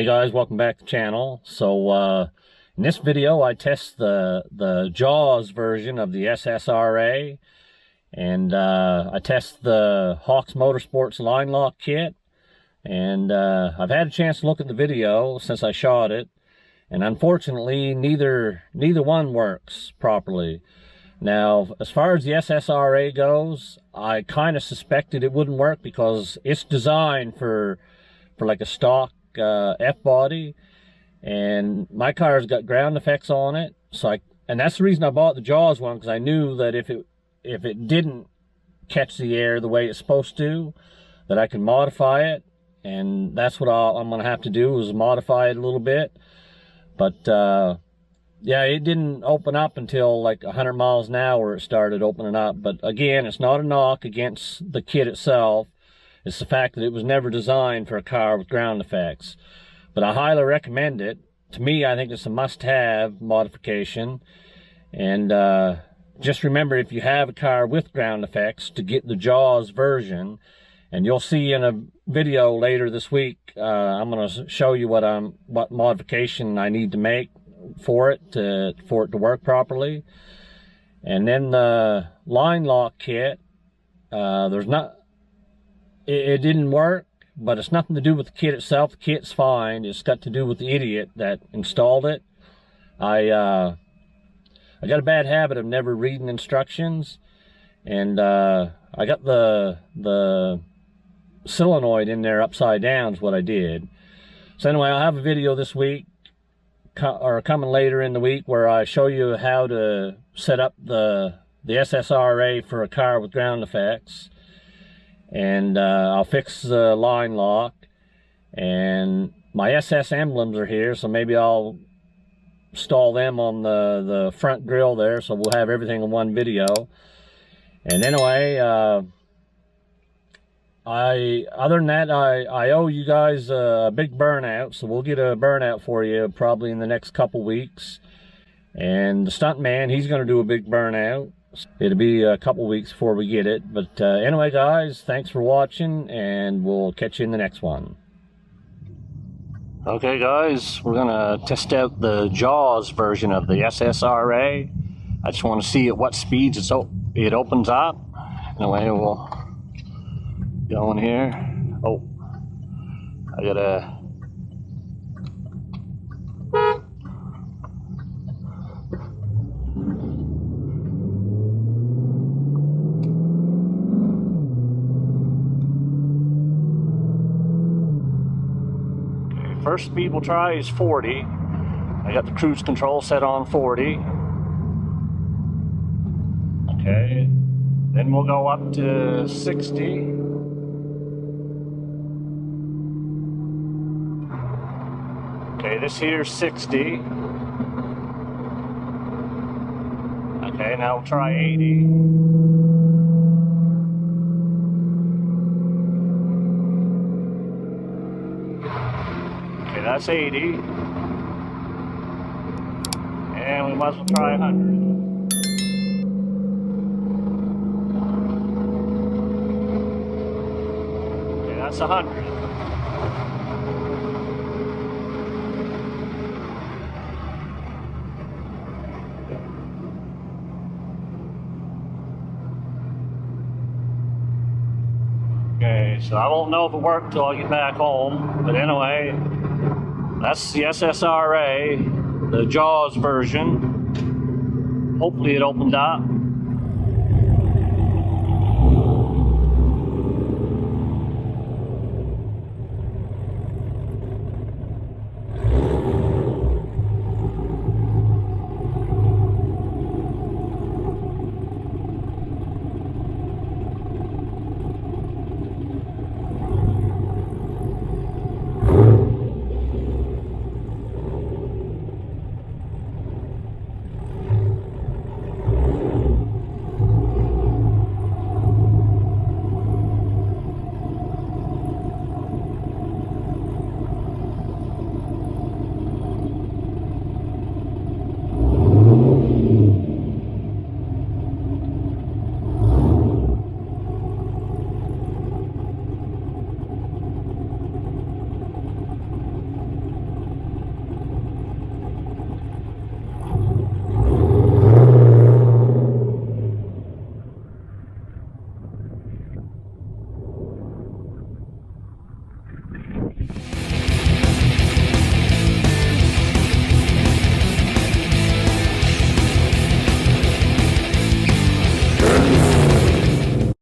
guys, welcome back to the channel. So in this video I test the Jaws version of the SSRA, and I test the LSx Motorsports line lock kit, and I've had a chance to look at the video since I shot it, and unfortunately neither one works properly. Now, as far as the SSRA goes, I kind of suspected it wouldn't work because it's designed for like a stock F-body, and my car's got ground effects on it, and that's the reason I bought the Jaws one, because I knew that if it didn't catch the air the way it's supposed to, that I can modify it, and that's what I'm gonna have to do, is modify it a little bit. But yeah, it didn't open up until like 100 miles an hour it started opening up. But again, it's not a knock against the kit itself. It's the fact that it was never designed for a car with ground effects. But I highly recommend it. To me, I think it's a must-have modification. And just remember, if you have a car with ground effects, to get the Jaws version. And you'll see in a video later this week, I'm going to show you what modification I need to make for it to work properly. And then the line lock kit, it didn't work, but it's nothing to do with the kit itself. The kit's fine. It's got to do with the idiot that installed it. I got a bad habit of never reading instructions, and I got the solenoid in there upside down is what I did. So anyway, I'll have a video this week, or coming later in the week, where I show you how to set up the SSRA for a car with ground effects. And I'll fix the line lock, and my SS emblems are here, so maybe I'll install them on the front grille there, so we'll have everything in one video. And anyway, other than that, I owe you guys a big burnout, so we'll get a burnout for you probably in the next couple weeks. And the stunt man, he's going to do a big burnout. It'll be a couple weeks before we get it. But anyway, guys, thanks for watching, and we'll catch you in the next one. Okay, guys, we're going to test out the Jaws version of the SSRA. I just want to see at what speeds it opens up. Anyway, we'll go in here. Oh, I gotta... First speed we'll try is 40. I got the cruise control set on 40. Okay, then we'll go up to 60. Okay, this here's 60. Okay, now we'll try 80. That's 80, and we might as well try 100. Okay, that's 100. Okay, so I won't know if it worked till I get back home, but anyway, that's the SSRA, the Jaws version. Hopefully it opened up.